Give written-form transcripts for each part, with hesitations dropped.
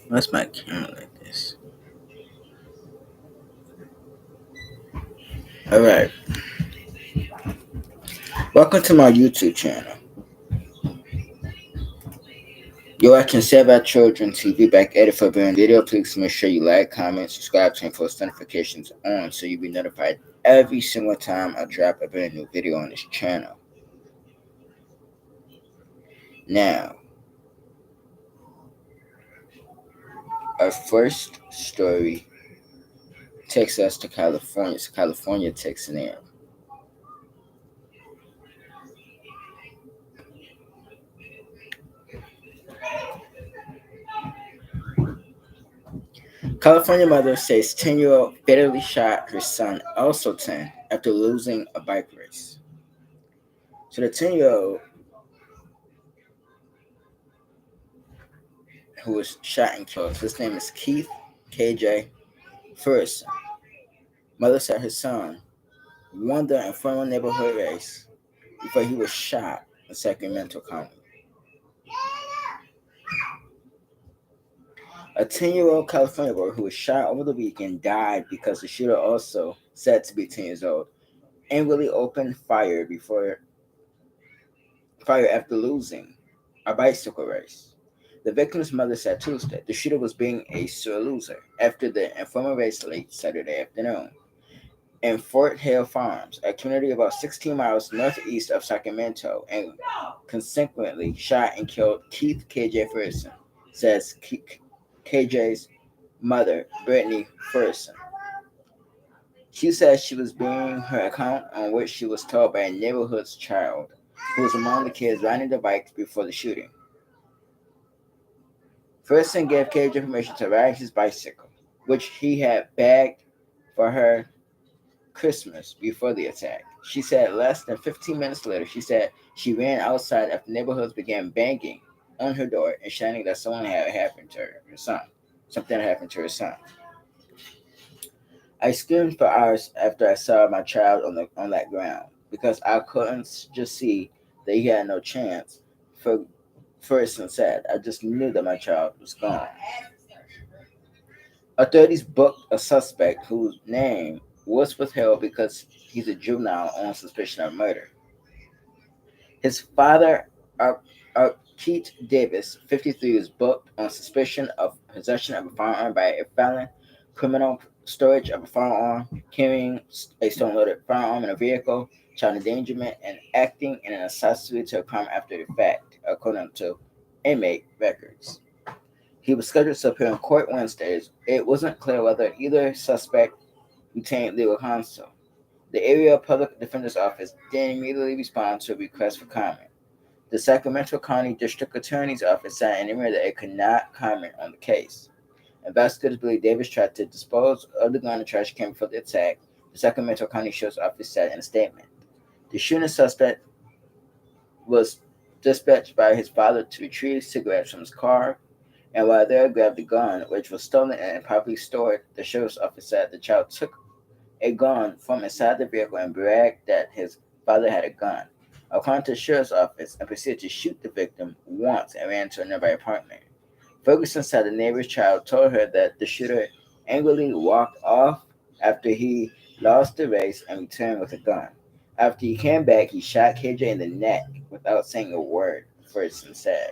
What's my camera like this? Alright. Welcome to my YouTube channel. You're watching Save Our Children TV back at it for a brand video. Please make sure you like, comment, subscribe, turn post notifications on so you'll be notified every single time I drop a brand new video on this channel. Now, our first story takes us to California. So California takes it in. California mother says 10-year-old fatally shot her son, also 10, after losing a bike race. So the 10-year-old who was shot and killed, his name is Keith KJ Ferguson. Mother said her son won the informal neighborhood race before he was shot in Sacramento County. A 10-year-old California boy who was shot over the weekend died because the shooter, also said to be 10 years old, angrily opened fire after losing a bicycle race. The victim's mother said Tuesday the shooter was being a sore loser after the informal race late Saturday afternoon in Fort Hill Farms, a community about 16 miles northeast of Sacramento, and consequently shot and killed Keith KJ Ferguson, says KJ's mother, Brittany Ferguson. She says she was being her account on which she was told by a neighborhood's child who was among the kids riding the bikes before the shooting. Ferguson gave KJ permission to ride his bicycle, which he had bagged for her Christmas before the attack. She said less than 15 minutes later, she said she ran outside after neighborhoods began banging on her door and shouting that someone had happened to her son. Something had happened to her son. I screamed for hours after I saw my child on that ground because I couldn't just see that he had no chance. Ferguson said, I just knew that my child was gone. Authorities booked a suspect whose name was withheld because he's a juvenile on suspicion of murder. His father, Keith Davis, 53, was booked on suspicion of possession of a firearm by a felon, criminal storage of a firearm, carrying a stone-loaded firearm in a vehicle, child endangerment, and acting in an accessory to a crime after the fact, according to inmate records. He was scheduled to appear in court Wednesday. It wasn't clear whether either suspect retained legal counsel. The area public defender's office didn't immediately respond to a request for comment. The Sacramento County District Attorney's Office said in a email that it could not comment on the case. Investigators believe Davis tried to dispose of the gun in a trash can before the attack, the Sacramento County Sheriff's Office said in a statement. The shooting suspect was dispatched by his father to retrieve cigarettes from his car, and while there grabbed the gun, which was stolen and improperly stored. The sheriff's office said the child took a gun from inside the vehicle and bragged that his father had a gun, according to the sheriff's office, and proceeded to shoot the victim once and ran to a nearby apartment. Ferguson said the neighbor's child told her that the shooter angrily walked off after he lost the race and returned with a gun. After he came back, he shot KJ in the neck without saying a word, Ferguson said.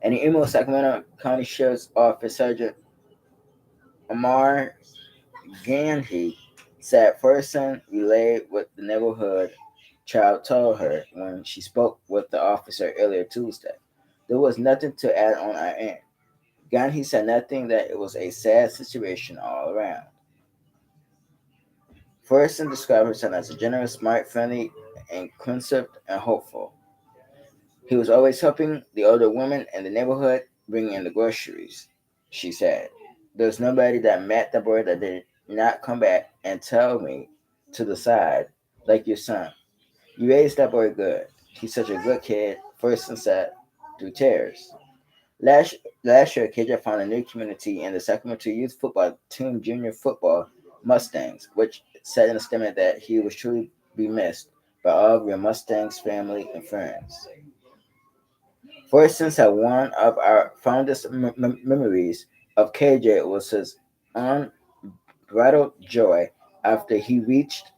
And the email, Sacramento County Sheriff's Office Sergeant Amar Gandy said Ferguson relayed what the neighborhood child told her when she spoke with the officer earlier Tuesday. There was nothing to add on our end. Gandy said nothing, that it was a sad situation all around. Ferguson described her son as a generous, smart, friendly, inclusive, and hopeful. He was always helping the older women in the neighborhood bring in the groceries, she said. There's nobody that met the boy that did not come back and tell me to the side, like your son. You raised that boy good. He's such a good kid, Ferguson said through tears. Last, last year, KJ found a new community in the Sacramento youth football team junior football Mustangs, which said in a statement that he was truly be missed by all of your Mustangs family and friends. For instance, one of our fondest memories of KJ was his unbridled joy after he reached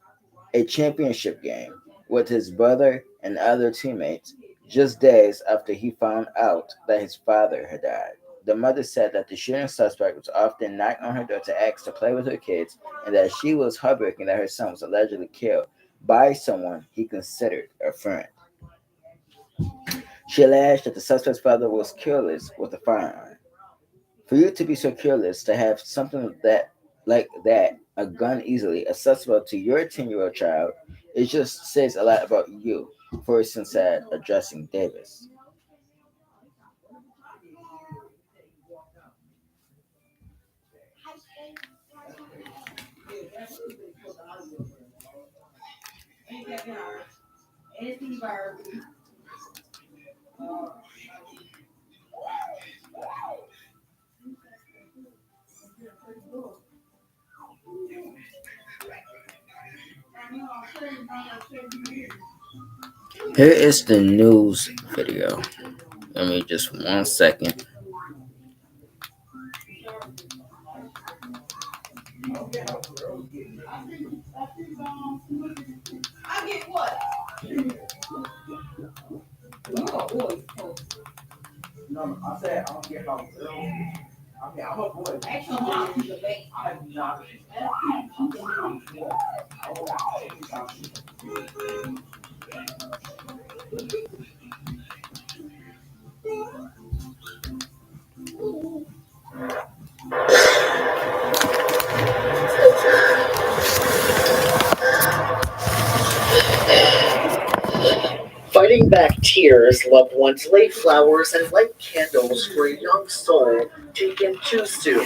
a championship game with his brother and other teammates just days after he found out that his father had died. The mother said that the shooting suspect was often knocking on her door to ask to play with her kids and that she was heartbroken that her son was allegedly killed by someone he considered a friend. She alleged that the suspect's father was careless with a firearm. For you to be so careless to have something like that, a gun easily accessible to your 10-year-old child, it just says a lot about you, Ferguson said, addressing Davis. Here is the news video. Let me just 1 second. Fighting back tears, loved ones lay flowers and light candles for a young soul taken too soon.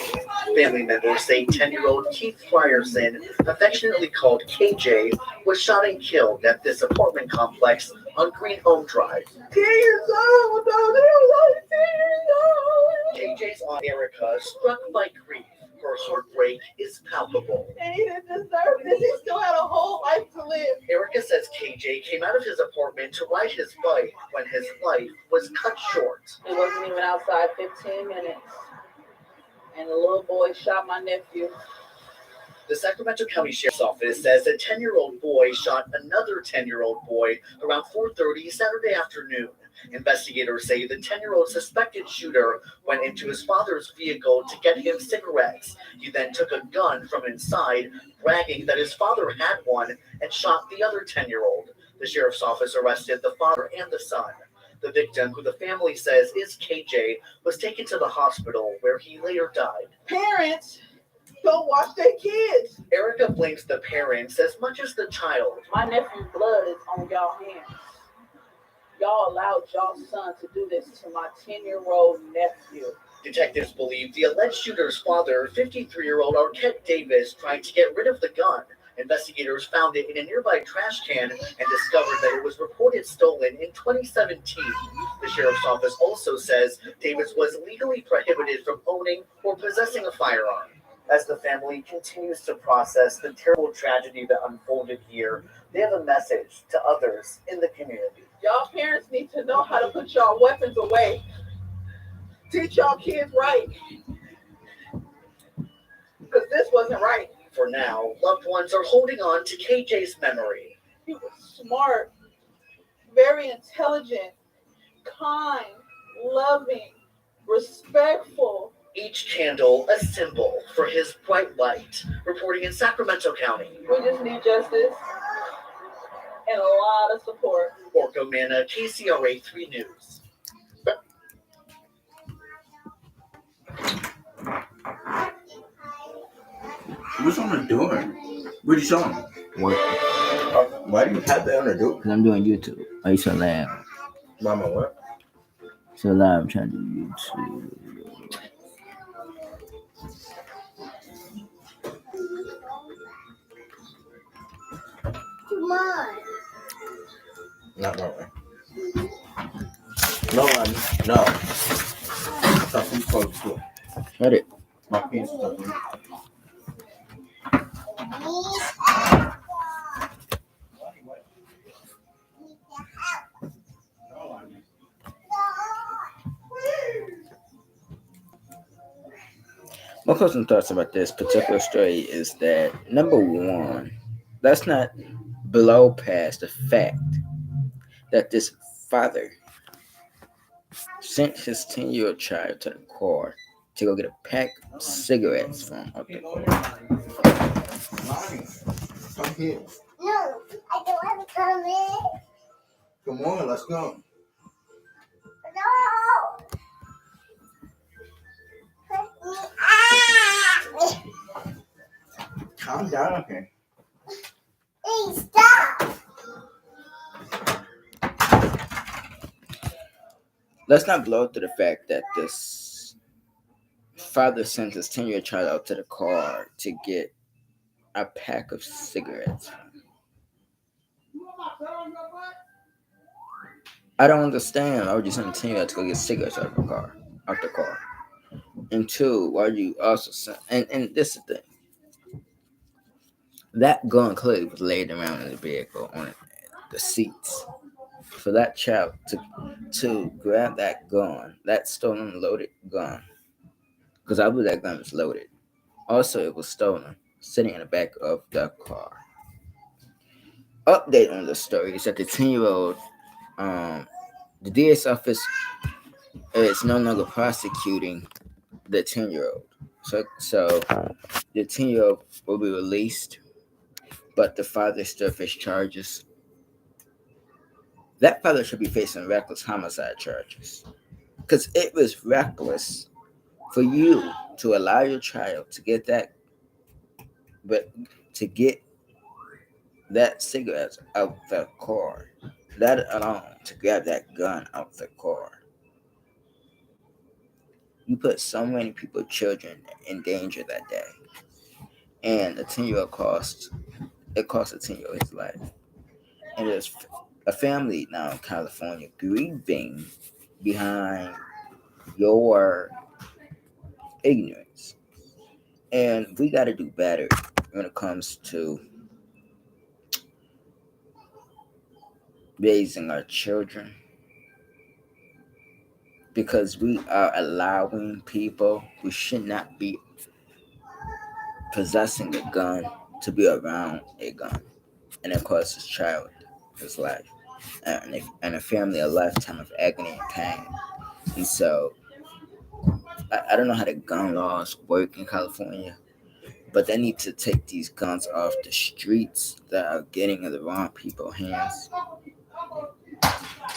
Family members say 10-year-old Keith Frierson, affectionately called KJ, was shot and killed at this apartment complex on Green Home Drive. 10 years old, KJ's aunt Erica, struck by grief, her heartbreak is palpable. And he didn't deserve this. He still had a whole life to live. Erica says KJ came out of his apartment to ride his bike when his life was cut short. He wasn't even outside 15 minutes. And the little boy shot my nephew. The Sacramento County Sheriff's Office says a 10-year-old boy shot another 10-year-old boy around 4:30 Saturday afternoon. Investigators say the 10-year-old suspected shooter went into his father's vehicle to get him cigarettes. He then took a gun from inside, bragging that his father had one, and shot the other 10-year-old. The sheriff's office arrested the father and the son. The victim, who the family says is KJ, was taken to the hospital where he later died. Parents don't watch their kids. Erica blames the parents as much as the child. My nephew's blood is on y'all hands. Y'all allowed y'all son to do this to my 10-year-old nephew. Detectives believe the alleged shooter's father, 53-year-old Arquette Davis, tried to get rid of the gun. Investigators found it in a nearby trash can and discovered that it was reported stolen in 2017. The sheriff's office also says Davis was legally prohibited from owning or possessing a firearm. As the family continues to process the terrible tragedy that unfolded here, they have a message to others in the community. Y'all parents need to know how to put y'all weapons away. Teach y'all kids right. Because this wasn't right. For now, loved ones are holding on to KJ's memory. He was smart, very intelligent, kind, loving, respectful. Each candle a symbol for his bright light. Reporting in Sacramento County. We just need justice and a lot of support. Orko Manna, KCRA 3 News. What's on the door? What are you showing? What? Why do you have that on the door? Because I'm doing YouTube. Are you so loud? Mama, what? So loud, I'm trying to do YouTube. Not my way. No, no. Stuff you close to. Shut it. My piece stuff. My closing thoughts about this particular story is that number one, let's not blow past the fact that this father sent his 10-year-old child to the car to go get a pack of cigarettes from up the car. Mommy, come here. No, I don't want to come in. Come on, let's go. No. Calm down, okay? Hey, stop. Let's not blow through the fact that this father sent his 10-year-old child out to the car to get a pack of cigarettes. I don't understand. Why would you send a 10-year-old to go get cigarettes out the car? And two, why would you also send, and this is the thing, that gun clearly was laid around in the vehicle on the seats. For that child to grab that gun, that stolen loaded gun, because I believe that gun was loaded. Also, it was stolen, sitting in the back of the car. Update on the story is that the 10-year-old, the DS office is no longer prosecuting the 10-year-old. So the 10-year-old will be released, but the father still faces charges. That father should be facing reckless homicide charges because it was reckless for you to allow your child to get that, but to get that cigarette out the car, that alone to grab that gun out the car. You put so many people, children, in danger that day, and a 10-year-old cost a 10-year-old his life, and there's a family now in California grieving behind your ignorance, and we got to do better when it comes to raising our children because we are allowing people who should not be possessing a gun to be around a gun, and it costs his child his life and a family a lifetime of agony and pain. And so I don't know how the gun laws work in California, but they need to take these guns off the streets that are getting in the wrong people's hands.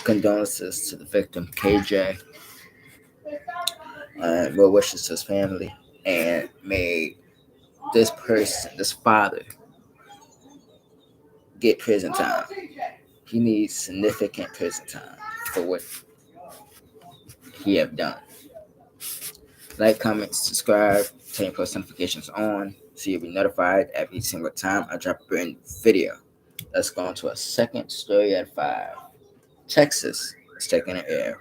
Condolences to the victim KJ, and well wishes to his family, and may this person, this father, get prison time. He needs significant prison time for what he have done. Like, comment, subscribe, turn your post notifications on so you'll be notified every single time I drop a brand new video. Let's go on to a second story at 5. Texas is taking the air.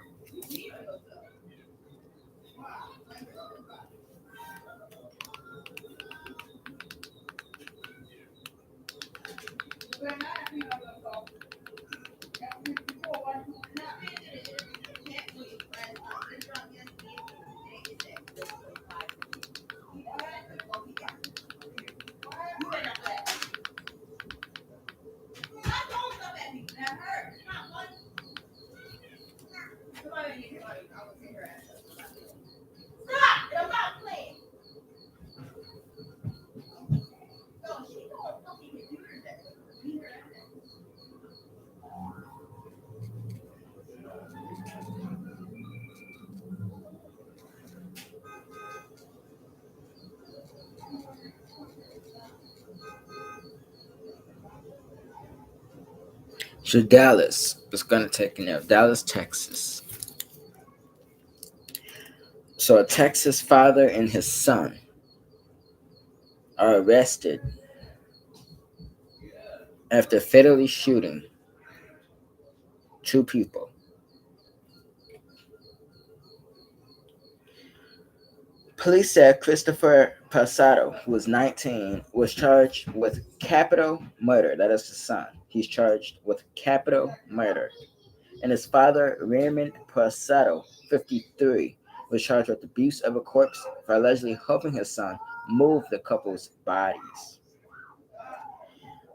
So Dallas is going to take an air. Dallas, Texas. So a Texas father and his son are arrested after fatally shooting two people. Police said Christopher Passato, who was 19, was charged with capital murder. That is the son. He's charged with capital murder. And his father, Raymond Passato, 53, was charged with abuse of a corpse for allegedly helping his son move the couple's bodies.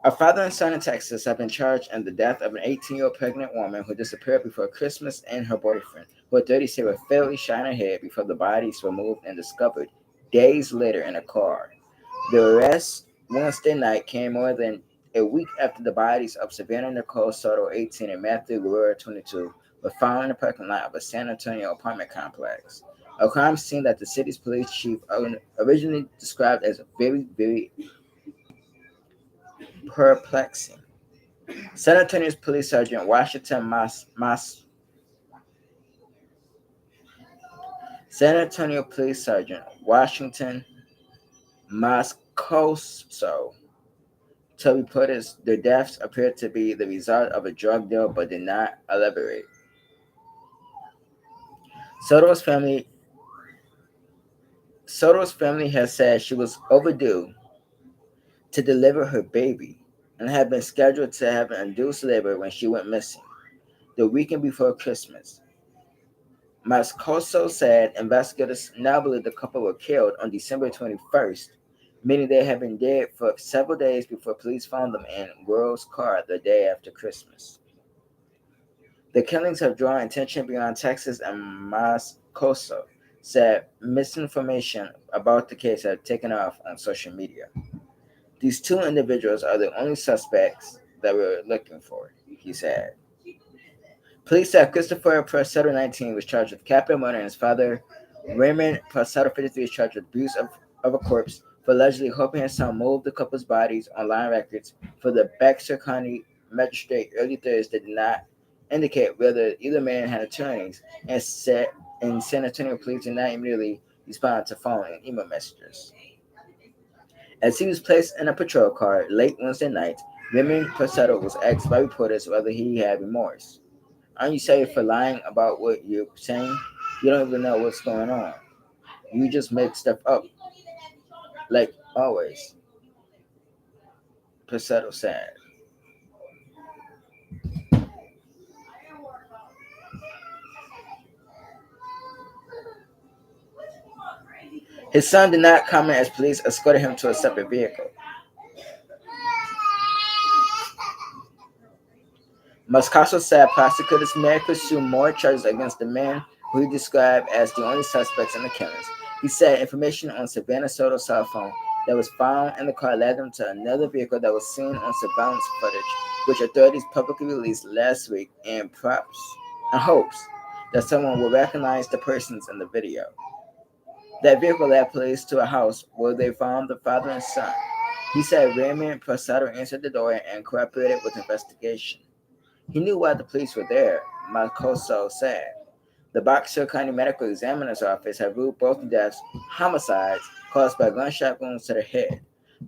A father and son in Texas have been charged in the death of an 18-year-old pregnant woman who disappeared before Christmas and her boyfriend, who authorities say were fatally shot in her head before the bodies were moved and discovered days later in a car. The arrest Wednesday night came more than a week after the bodies of Savannah Nicole Soto, 18, and Matthew Guerrero, 22, were found in the parking lot of a San Antonio apartment complex. A crime scene that the city's police chief originally described as very, very perplexing. San Antonio's police sergeant Washington San Antonio Police Sergeant Washington Moscoso told reporters the deaths appeared to be the result of a drug deal but did not elaborate. Soto's family Soto's family has said she was overdue to deliver her baby and had been scheduled to have an induced labor when she went missing the weekend before Christmas. Moscoso said investigators now believe the couple were killed on December 21st, meaning they had been dead for several days before police found them in Guerrero's car the day after Christmas. The killings have drawn attention beyond Texas, and Moscoso said misinformation about the case had taken off on social media. These two individuals are the only suspects that we're looking for, he said. Police said Christopher Prasado, 19, was charged with capital murder, and his father, Raymond Prasado, 53, is charged with abuse of a corpse for allegedly helping his son move the couple's bodies. Online records for the Bexar County magistrate early Thursday did not indicate whether either man had attorneys, and San Antonio police did not immediately respond to phone and email messages. As he was placed in a patrol car late Wednesday night, Raymond Prasado was asked by reporters whether he had remorse. Aren't you sorry for lying about what you're saying? You don't even know what's going on. You just make stuff up, like always, Prasado said. His son did not comment as police escorted him to a separate vehicle. Moscoso said prosecutors may pursue more charges against the men who he described as the only suspects in the killings. He said information on Savannah Soto's cell phone that was found in the car led them to another vehicle that was seen on surveillance footage, which authorities publicly released last week in hopes that someone will recognize the persons in the video. That vehicle led police to a house where they found the father and son. He said Raymond Prasado answered the door and cooperated with the investigation. He knew why the police were there, Malcoso said. The Bexar County Medical Examiner's Office had ruled both deaths homicides caused by gunshot wounds to the head.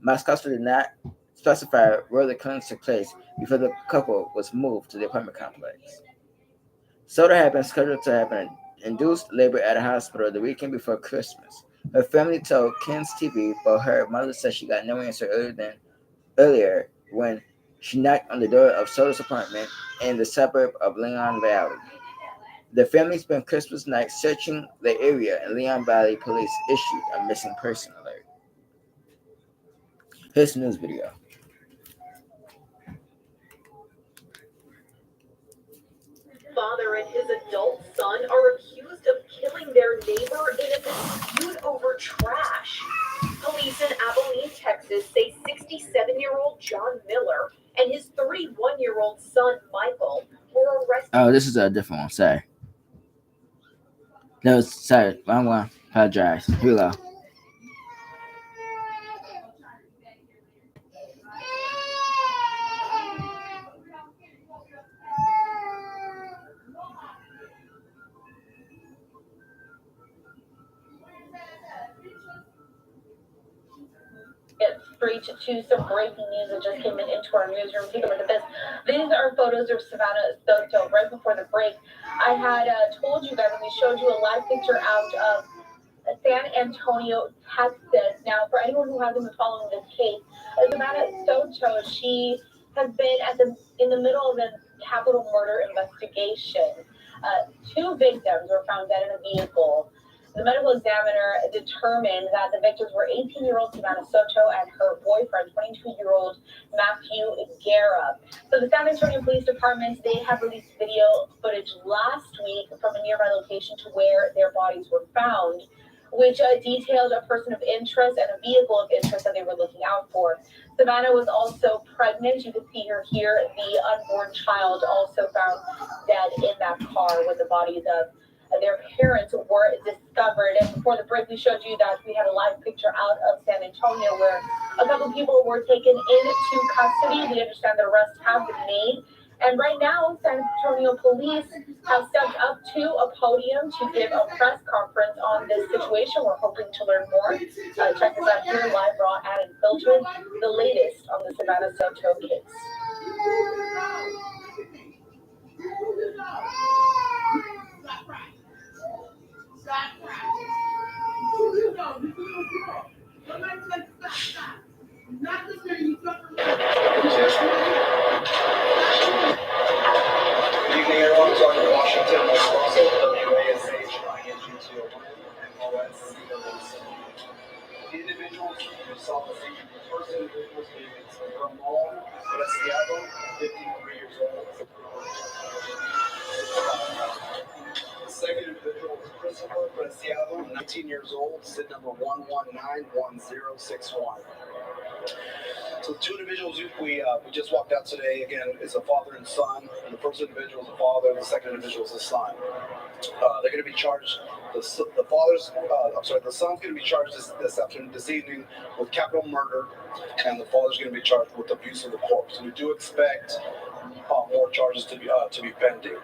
Malcoso did not specify where the killings took place before the couple was moved to the apartment complex. Soto had been scheduled to have an induced labor at a hospital the weekend before Christmas. Her family told Ken's TV, but her mother said she got no answer earlier when she knocked on the door of Soto's apartment in the suburb of Leon Valley. The family spent Christmas night searching the area, and Leon Valley police issued a missing person alert. Here's the news video. Father and his adult son are accused of killing their neighbor in a dispute over trash. Police in Abilene, Texas say 67-year-old John Miller and his 31-year-old son Michael were arrested. Oh, this is a different one. Sorry. No, sorry. Wrong one. Apologize. Here we go. Get straight to some breaking news that just came into our newsroom. Take a look at this. These are photos of Savannah Soto right before the break. I had told you guys, and we showed you a live picture out of San Antonio, Texas. Now, for anyone who hasn't been following this case, Savannah Soto, she has been in the middle of a capital murder investigation. Two victims were found dead in a vehicle The medical examiner determined that the victims were 18-year-old Savannah Soto and her boyfriend, 22-year-old Matthew Guerra. So the San Antonio Police Department, they have released video footage last week from a nearby location to where their bodies were found, which detailed a person of interest and a vehicle of interest that they were looking out for. Savannah was also pregnant. You can see her here. The unborn child also found dead in that car when the bodies of their parents were discovered. And before the break, we showed you that we had a live picture out of San Antonio where a couple people were taken into custody. We understand the arrests have been made. And right now, San Antonio police have stepped up to a podium to give a press conference on this situation. We're hoping to learn more. Check this out here, live, raw, and unfiltered, the latest on the Savannah Soto case. Good evening, everyone. Sergeant Washington, WASH, ING201, MOS. The individuals who saw the scene, the first individuals being Ramon Preciado, 53 years old. The second individual was Christopher Preciado, 19 years old, SID number 1191061. So the two individuals we just walked out today, again, is a father and son. And the first individual is a father, the second individual is a son. They're going to be charged. The son's going to be charged this evening with capital murder, and the father's going to be charged with abuse of the corpse. And we do expect more charges to be pending.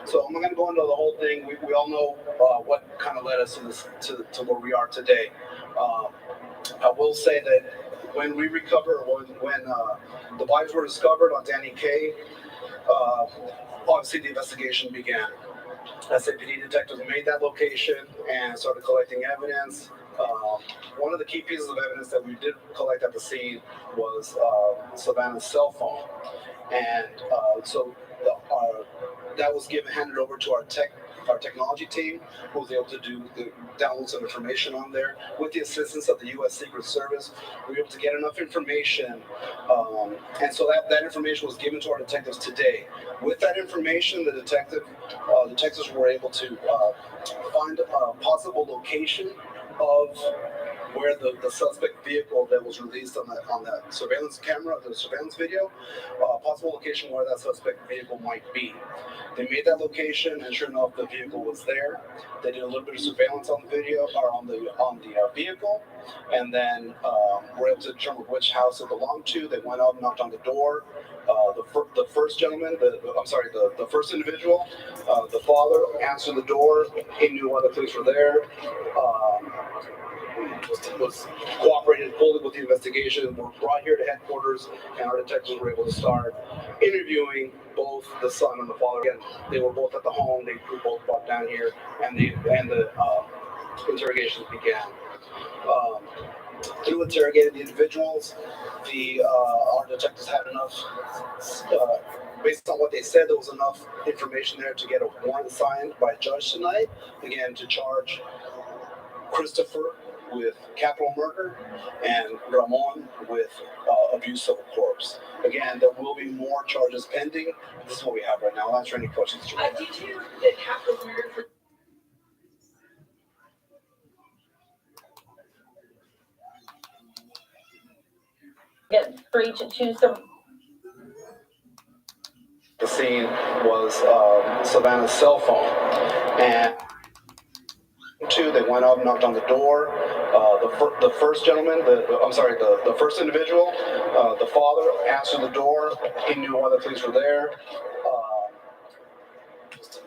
So I'm not going to go into the whole thing. We all know what kind of led us to where we are today. I will say that when we recover, when the bodies were discovered on Danny Kaye, obviously the investigation began. SAPD detectives made that location and started collecting evidence. One of the key pieces of evidence that we did collect at the scene was Savannah's cell phone, and that was handed over to our technology team, who was able to download some information on there. With the assistance of the U.S. Secret Service, we were able to get enough information, and so that information was given to our detectives today. With that information, the detectives were able to find a possible location of where the suspect vehicle that was released on that surveillance camera, the surveillance video, possible location where that suspect vehicle might be. They made that location, and sure enough, the vehicle was there. They did a little bit of surveillance on the video, or on the vehicle, and then were able to determine which house it belonged to. They went up, knocked on the door. The first gentleman, the first individual, the father answered the door. He knew why the police were there. Was cooperated fully with the investigation. Were brought here to headquarters, and our detectives were able to start interviewing both the son and the father. Again, they were both at the home. They were both brought down here, and the interrogations began. Through interrogating the individuals, our detectives had enough. Based on what they said, there was enough information there to get a warrant signed by a judge tonight. Again, to charge Christopher with capital murder and Ramon with abuse of a corpse. Again, there will be more charges pending. This is what we have right now. I'll answer any questions. Did you get capital murder for? Get free to choose some. The scene was Savannah's cell phone, and they went up, knocked on the door. The first gentleman, the first individual, the father answered the door. He knew why the police were there.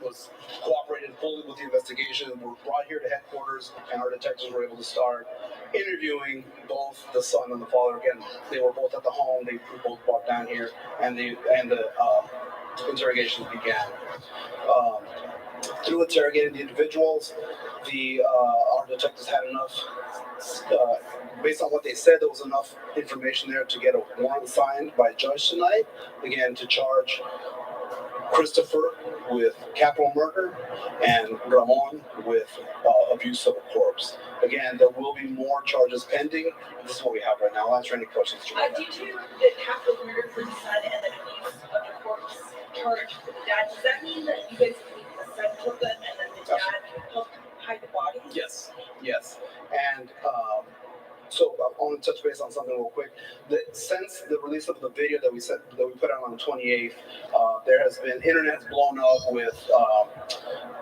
Was cooperated fully with the investigation. Were brought here to headquarters, and our detectives were able to start interviewing both the son and the father. Again, they were both at the home. They were both brought down here, and the interrogations began. Through interrogating the individuals, our detectives had enough. Based on what they said, there was enough information there to get a warrant signed by a judge tonight. Again, to charge Christopher with capital murder, and Ramon with abuse of a corpse. Again, there will be more charges pending. This is what we have right now. I'll answer any questions. Due to the capital murder for the son and the abuse of the corpse charge for the dad, does that mean that you guys believe the son killed them and then the dad helped hide the bodies? Yes, yes. And so I want to touch base on something real quick. Since the release of the video that we put out on the 28th, there has been internet's blown up with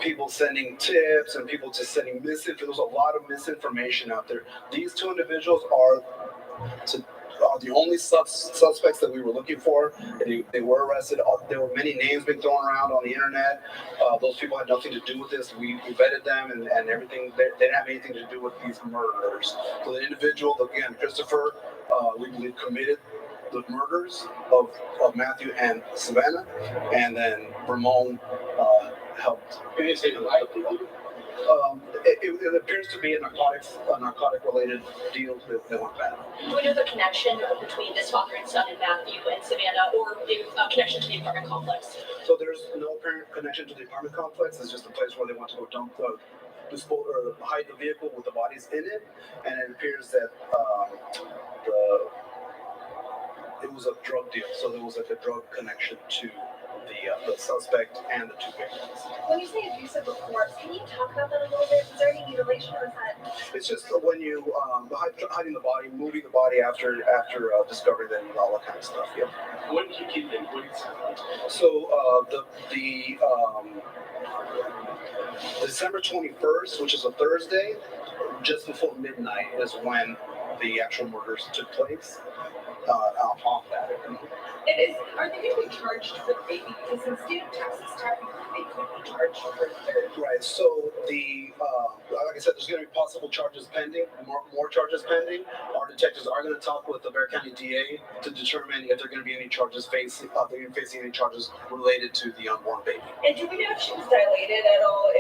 people sending tips and people just sending misinformation. There's a lot of misinformation out there. These two individuals are the only suspects that we were looking for. They were arrested. There were many names being thrown around on the internet. Those people had nothing to do with this. We vetted them and everything. They didn't have anything to do with these murders. So the individual, again, Christopher, we believe committed the murders of Matthew and Savannah, and then Ramon helped. Can you say the life? It appears to be a narcotic related deal that went bad. Do we know the connection between this father and son and Matthew and Savannah, or a connection to the apartment complex? So there's no apparent connection to the apartment complex. It's just a place where they want to go dump dispose or hide the vehicle with the bodies in it, and it appears that it was a drug deal. So there was like a drug connection to the suspect and the two victims. When you say abusive of corpse, can you talk about that a little bit? Is there any mutilation, or is that? It's just when you hiding the body, moving the body after discovery, then all that kind of stuff. Yeah. When did you keep them? So December 21st, which is a Thursday, just before midnight, is when the actual murders took place. On that. Are they going to be charged for the baby? Because in the state of Texas, technically, they could be charged for third. Right. So like I said, there's going to be possible charges pending, more charges pending. Our detectives are going to talk with the Bexar County DA to determine if there are going to be any charges facing any charges related to the unborn baby. And do we know if she was dilated at all?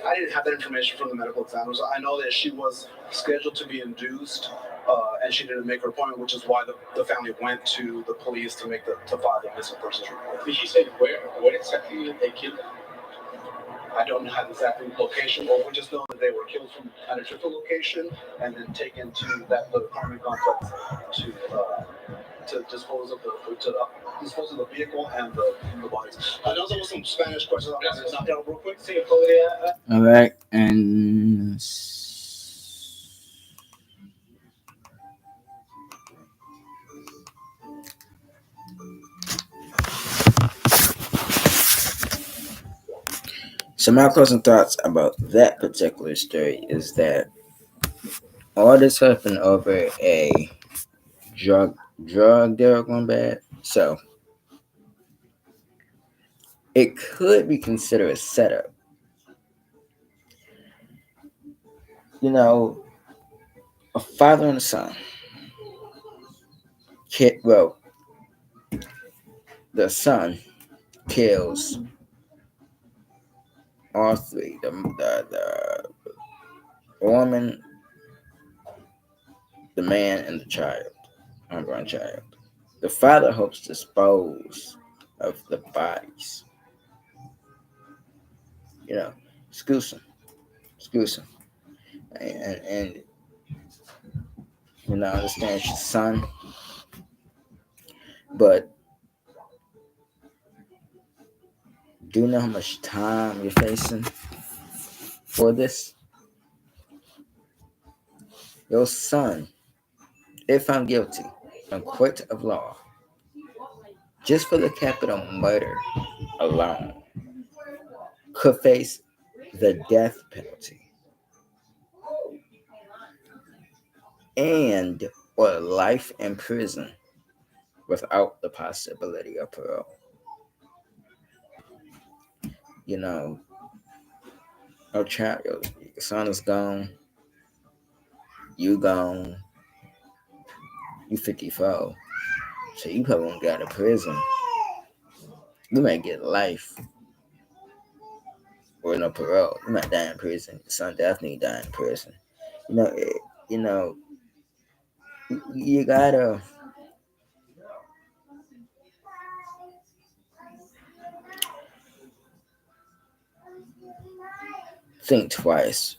I didn't have that information from the medical examiners. I know that she was scheduled to be induced. And she didn't make her appointment, which is why the family went to the police to file the missing persons report. Did she say where exactly they killed them? I don't have the exact location, but we just know that they were killed from at a different location and then taken to the apartment complex to dispose of the vehicle and the bodies. I know there was some Spanish questions. I'm going to knock out real quick. See if All right, and so my closing thoughts about that particular story is that all this happened over a drug deal gone bad. So it could be considered a setup. You know, a father and a son. The son kills all three: the woman, the man, and the child, unborn child. The father hopes to dispose of the bodies. You know, excuse him, and I understand it's your son, but do you know how much time you're facing for this? Your son, if I'm guilty, in court of law, just for the capital murder alone, could face the death penalty and or life in prison without the possibility of parole. You know, your child, your son is gone, you gone, you 54, so you probably won't get out of prison. You might get life or no parole. You might die in prison. Your son definitely die in prison. You know, you know, you gotta think twice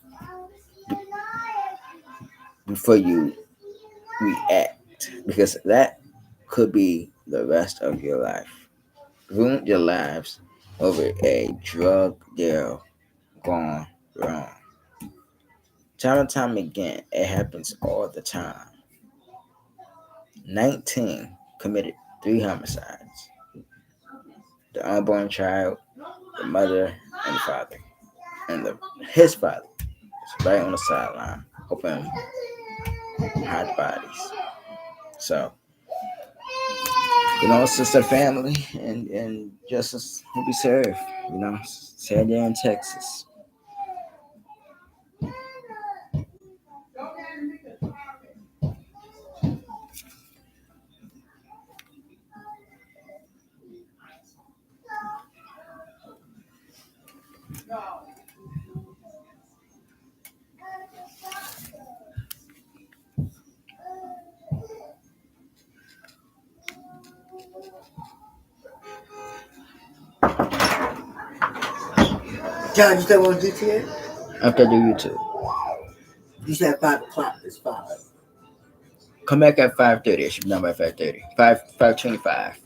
before you react, because that could be the rest of your life. Ruin your lives over a drug deal gone wrong. Time and time again, it happens all the time. 19 committed 3 homicides. The unborn child, the mother, and the father. And his father is right on the sideline, hoping to hide the bodies. So, it's just a family, and justice will be served. Sad day in Texas. John, you still want to do it? After the YouTube. You said 5 o'clock. It's 5. Come back at 5:30. It should be done by 5:30. 5:25.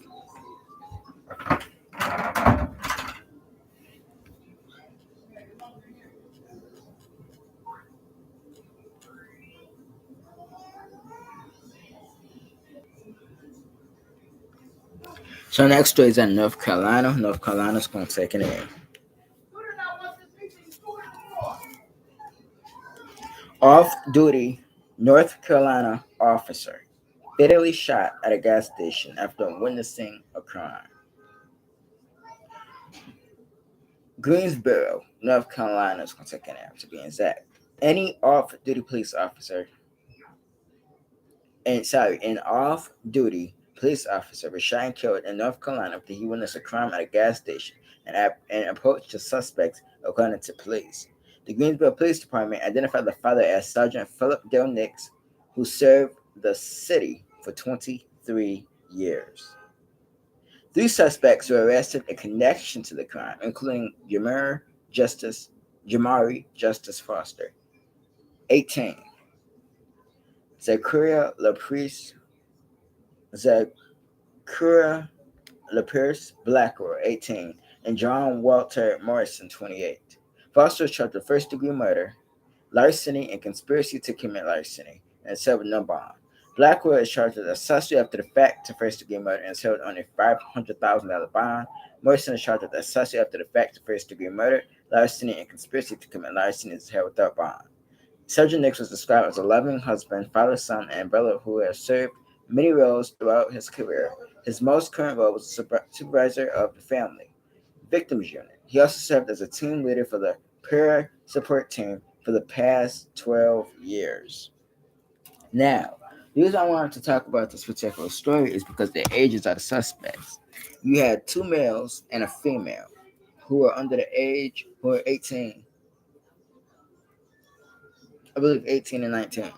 So next story is in North Carolina. North Carolina's going to take it in. Off-duty North Carolina officer fatally shot at a gas station after witnessing a crime. Greensboro, North Carolina is going to take it in, to be exact. Any off-duty police officer, an off-duty police officer was shot and killed in North Carolina after he witnessed a crime at a gas station and approached the suspects, according to police. The Greensboro Police Department identified the father as Sergeant Philip Dale Nix, who served the city for 23 years. 3 suspects were arrested in connection to the crime, including Jamari Justice Foster, 18, Zachariah Zachariah LaPierce Blackwell, 18, and John Walter Morrison, 28. Foster was charged with first-degree murder, larceny, and conspiracy to commit larceny, and is held with no bond. Blackwell is charged with accessory after the fact to first-degree murder and is held on a $500,000 bond. Morrison is charged with accessory after the fact to first-degree murder, larceny, and conspiracy to commit larceny and is held without bond. Sergeant Nix was described as a loving husband, father, son, and brother who has served many roles throughout his career. His most current role was supervisor of the family victims unit. He also served as a team leader for the peer support team for the past 12 years. Now, the reason I wanted to talk about this particular story is because the ages of the suspects. You had 2 males and a female who are under the age, who are 18, I believe 18 and 19.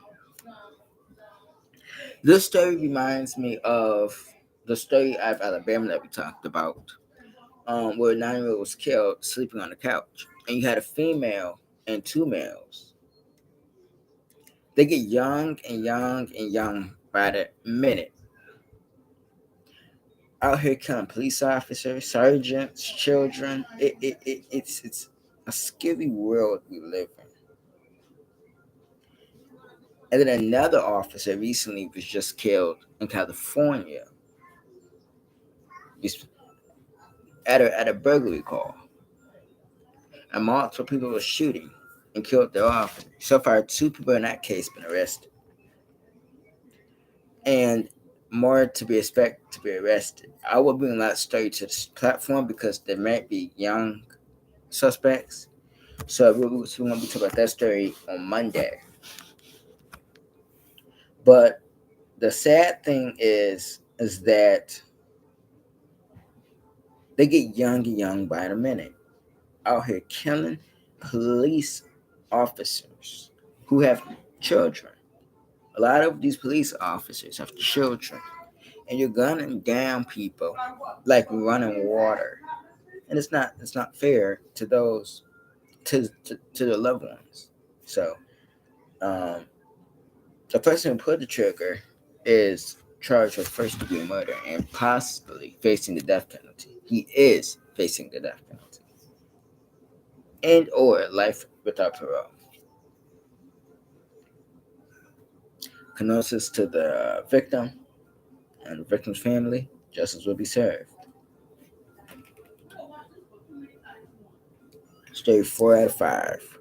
This story reminds me of the story out of Alabama that we talked about, where a 9-year-old was killed sleeping on the couch. And you had a female and 2 males. They get young and young and young by the minute. Out here killing police officers, sergeants, children. It's a scary world we live in. And then another officer recently was just killed in California at a burglary call. And multiple people were shooting and killed their officer. So far, 2 people in that case been arrested, and more to be expected to be arrested. I will bring a lot of story to this platform because there might be young suspects. So we're going to be talking about that story on Monday. But the sad thing is that they get young and young by the minute. Out here killing police officers who have children. A lot of these police officers have children, and you're gunning down people like running water, and it's not fair to those to their loved ones. So um, the person who pulled the trigger is charged with first degree murder and possibly facing the death penalty. He is facing the death penalty and or life without parole. Condolences to the victim and the victim's family. Justice will be served. Straight 4 out of 5.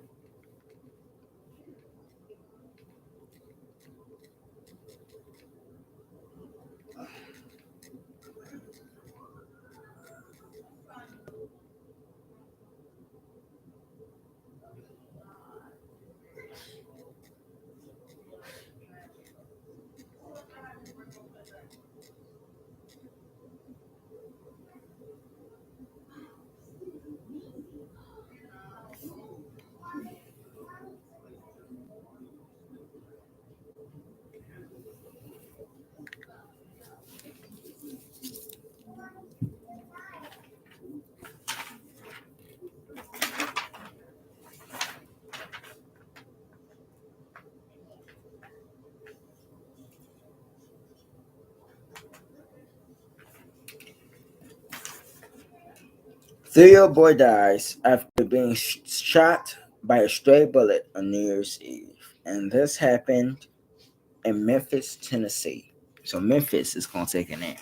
Three-year-old boy dies after being shot by a stray bullet on New Year's Eve. And this happened in Memphis, Tennessee. So Memphis is going to take a name.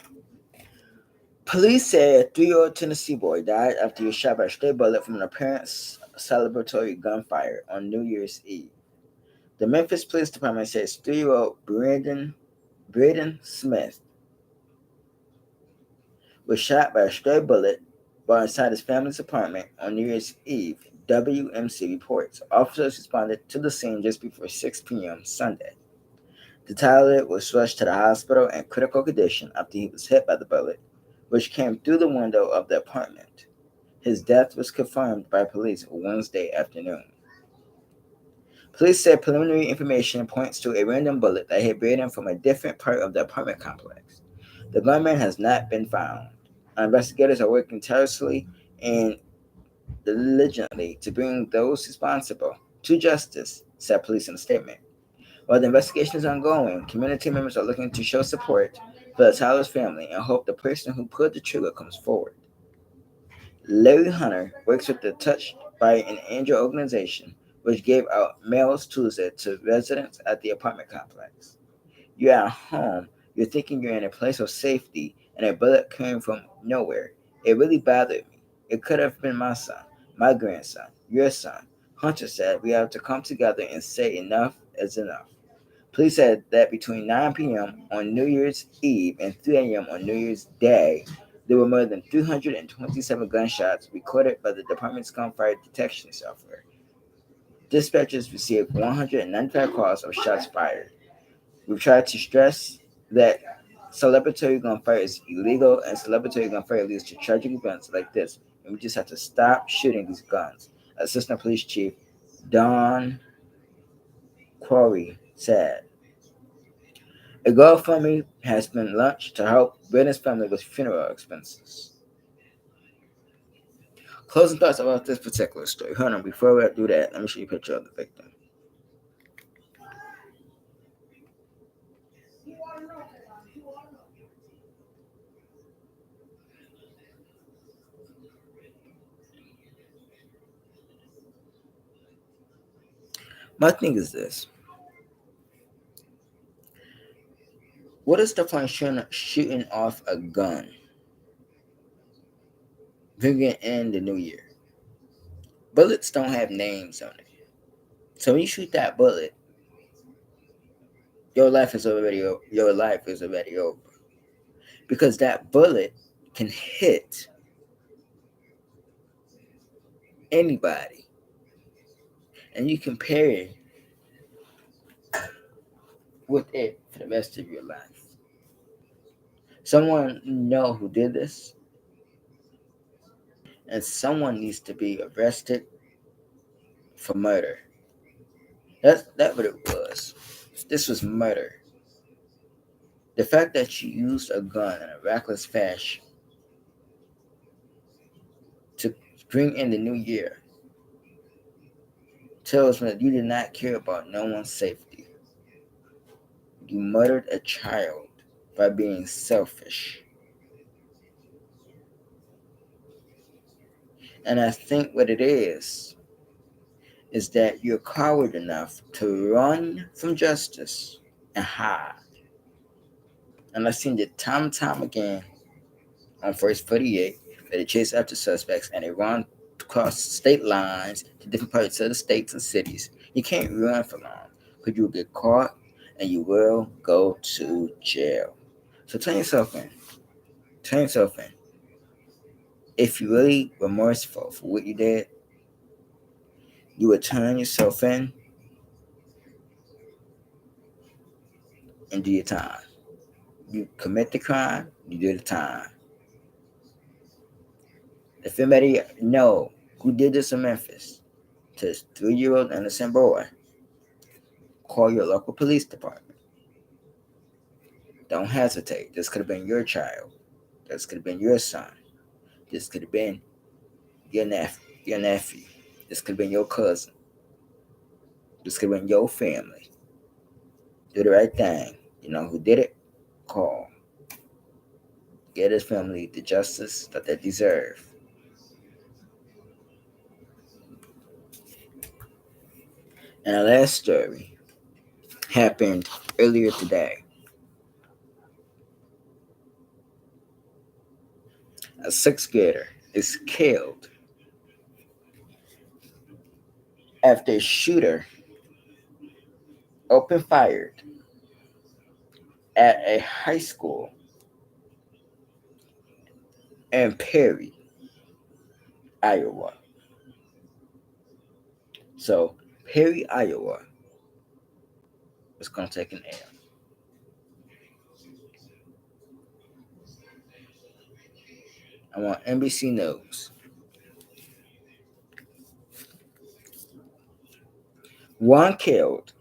Police say a 3-year-old Tennessee boy died after he was shot by a stray bullet from an apparent celebratory gunfire on New Year's Eve. The Memphis Police Department says 3-year-old Braden Smith was shot by a stray bullet while inside his family's apartment on New Year's Eve, WMC reports. Officers responded to the scene just before 6 p.m. Sunday. The toddler was rushed to the hospital in critical condition after he was hit by the bullet, which came through the window of the apartment. His death was confirmed by police Wednesday afternoon. Police said preliminary information points to a random bullet that hit Braden from a different part of the apartment complex. The gunman has not been found. Investigators are working tirelessly and diligently to bring those responsible to justice, said police in a statement. While the investigation is ongoing, community members are looking to show support for the Tyler's family and hope the person who pulled the trigger comes forward. Larry Hunter works with the Touched by an Angel organization, which gave out mails Tuesday to residents at the apartment complex. You're at home, you're thinking you're in a place of safety, and a bullet came from nowhere. It really bothered me. It could have been my son, my grandson, your son. Hunter said we have to come together and say enough is enough. Police said that between 9 p.m. on New Year's Eve and 3 a.m. on New Year's Day, there were more than 327 gunshots recorded by the department's gunfire detection software. Dispatchers received 195 calls of shots fired. We've tried to stress that celebratory gunfire is illegal and celebratory gunfire leads to tragic events like this, and we just have to stop shooting these guns. Assistant Police Chief Don Quarry said. A GoFundMe has been launched to help Brennan's family with funeral expenses. Closing thoughts about this particular story. Hold on, before we do that, let me show you a picture of the victim. My thing is this. What is the point shooting off a gun, bringing in the new year? Bullets don't have names on it. So when you shoot that bullet, your life is already over. Because that bullet can hit anybody. And you compare it with it for the rest of your life. Someone know who did this, and someone needs to be arrested for murder. That's what it was. This was murder. The fact that you used a gun in a reckless fashion to bring in the new year tells me that you did not care about no one's safety. You murdered a child by being selfish. And I think what it is that you're coward enough to run from justice and hide. And I've seen it time and time again on First 48 that they chase after suspects and they run across state lines to different parts of the states and cities. You can't run for long because you'll get caught and you will go to jail. So turn yourself in. Turn yourself in. If you really remorseful for what you did, you would turn yourself in and do your time. You commit the crime, you do the time. If anybody know who did this in Memphis to this 3-year-old innocent boy, call your local police department. Don't hesitate. This could have been your child. This could have been your son. This could have been your nephew. This could have been your cousin. This could have been your family. Do the right thing. You know who did it? Call. Get his family the justice that they deserve. And our last story happened earlier today. A sixth grader is killed after a shooter opened fire at a high school in Perry, Iowa. So Perry, Iowa was going to take an L. I want NBC News. One killed,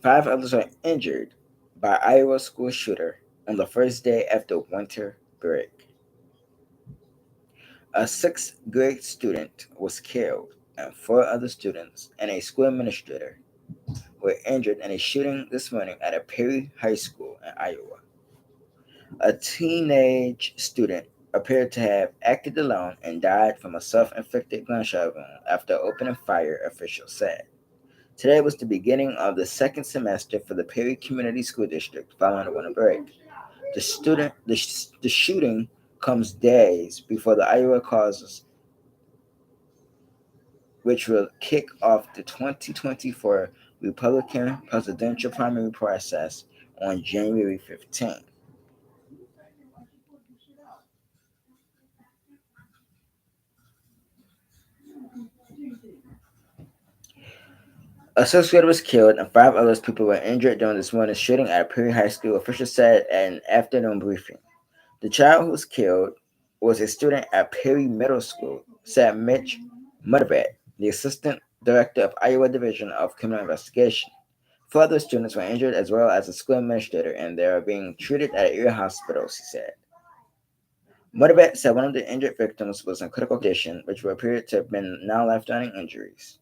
five others are injured by Iowa school shooter on the first day after winter break. A sixth grade student was killed, and four other students and a school administrator were injured in a shooting this morning at a Perry High School in Iowa. A teenage student appeared to have acted alone and died from a self inflicted gunshot wound after opening fire, officials said. Today was the beginning of the second semester for the Perry Community School District following the winter break. The shooting comes days before the Iowa caucus, which will kick off the 2024 Republican presidential primary process on January 15th. A sixth grader was killed and five other people were injured during this morning's shooting at Perry High School, officials said at an afternoon briefing. The child who was killed was a student at Perry Middle School, said Mitch Mudvat, the assistant director of Iowa Division of Criminal Investigation. Four other students were injured as well as a school administrator, and they are being treated at area hospitals, he said. Mudvat said one of the injured victims was in critical condition, which would appear to have been non-life-threatening injuries.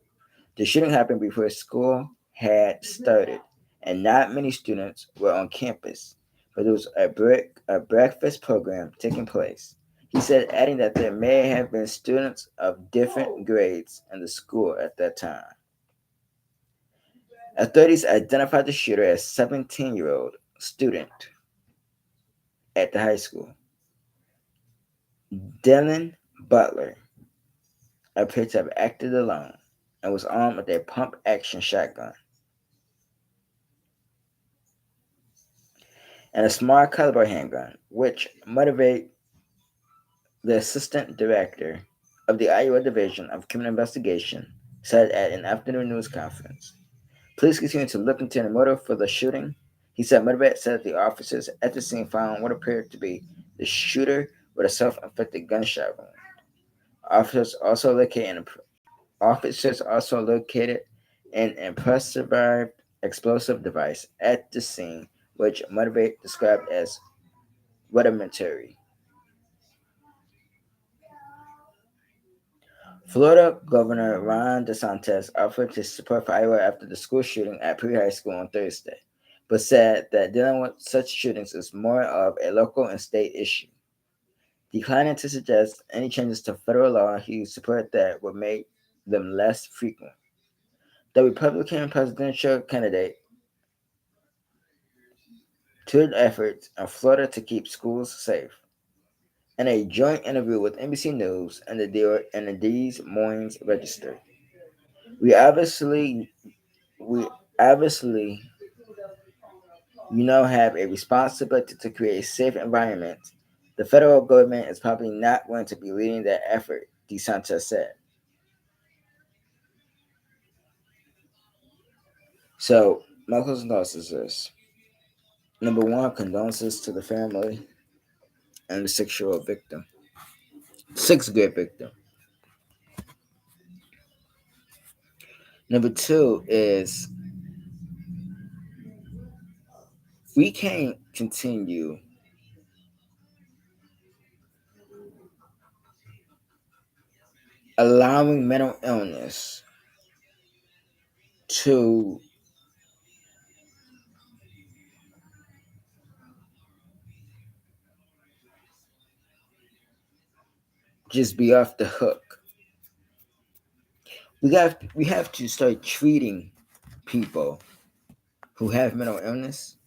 The shooting happened before school had started, and not many students were on campus, but there was a breakfast program taking place. He said, adding that there may have been students of different grades in the school at that time. Authorities identified the shooter as 17-year-old student at the high school. Dylan Butler appeared to have acted alone and was armed with a pump action shotgun and a small caliber handgun, which motivated the assistant director of the Iowa Division of Criminal Investigation said at an afternoon news conference. Police continue to look into the motive for the shooting. He said Mudvat said that the officers at the scene found what appeared to be the shooter with a self-inflicted gunshot wound. Officers also located an, officers also located an impressive explosive device at the scene, which Mudvat described as rudimentary. Florida Governor Ron DeSantis offered his support for Iowa after the school shooting at Pre High School on Thursday, but said that dealing with such shootings is more of a local and state issue. Declining to suggest any changes to federal law, he supported that would make them less frequent. The Republican presidential candidate touted efforts in Florida to keep schools safe. In a joint interview with NBC News and the Des Moines Register, we obviously we obviously have a responsibility to create a safe environment. The federal government is probably not going to be leading that effort, DeSantis said. So, my closing thoughts is this. Number one, condolences to the family and the 6-year-old victim. Sixth-grade victim. Number two is we can't continue allowing mental illness to just be off the hook. We have to start treating people who have mental illness.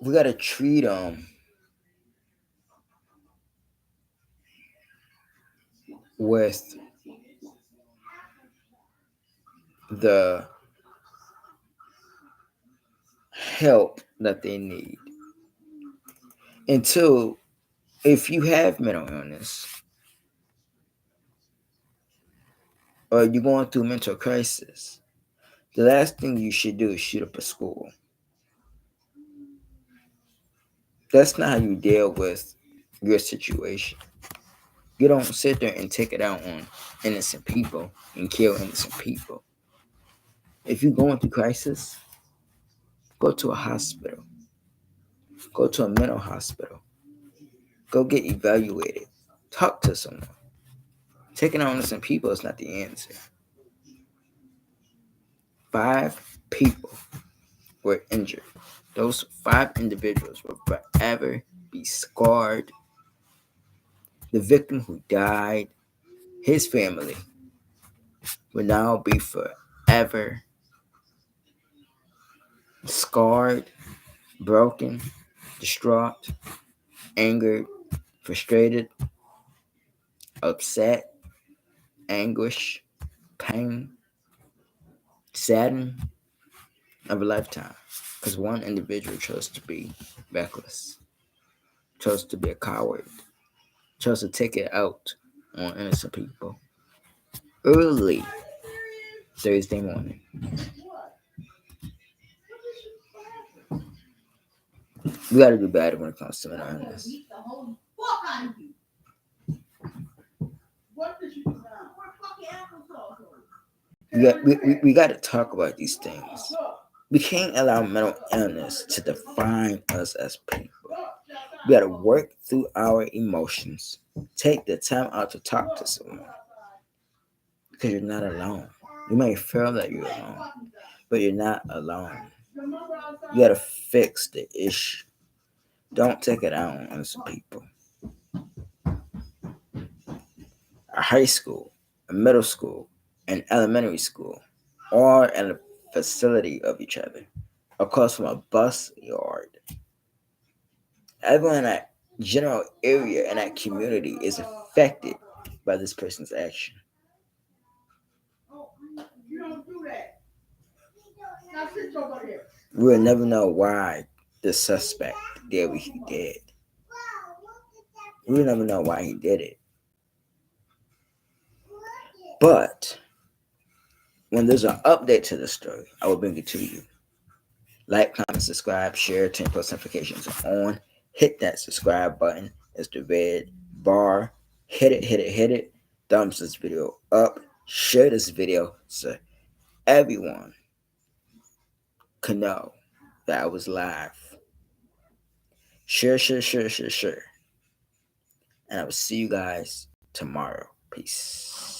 We got to treat them with the help that they need. And two, if you have mental illness or you're going through mental crisis, the last thing you should do is shoot up a school. That's not how you deal with your situation. You don't sit there and take it out on innocent people and kill innocent people. If you're going through crisis, go to a hospital. Go to a mental hospital. Go get evaluated. Talk to someone. Taking out innocent people is not the answer. 5 people were injured. Those 5 individuals will forever be scarred. The victim who died, his family, will now be forever scarred, broken, distraught, angered, frustrated, upset, anguish, pain, saddened of a lifetime. Because one individual chose to be reckless, chose to be a coward, chose to take it out on innocent people. Early Thursday morning. We gotta do better when it comes to mental illness. We got to talk about these things. We can't allow mental illness to define us as people. We got to work through our emotions. Take the time out to talk to someone because you're not alone. You may feel that you're alone, but you're not alone. You got to fix the issue. Don't take it out on some people. A high school, a middle school, an elementary school, or in a facility of each other, across from a bus yard. Everyone in that general area in that community is affected by this person's action. We'll never know why the suspect did what he did. We'll never know why he did it. But when there's an update to the story, I will bring it to you. Like, comment, subscribe, share, turn post notifications on. Hit that subscribe button. It's the red bar. Hit it, hit it, hit it. Thumbs this video up. Share this video so everyone can know that I was live. Share. And I will see you guys tomorrow. Peace.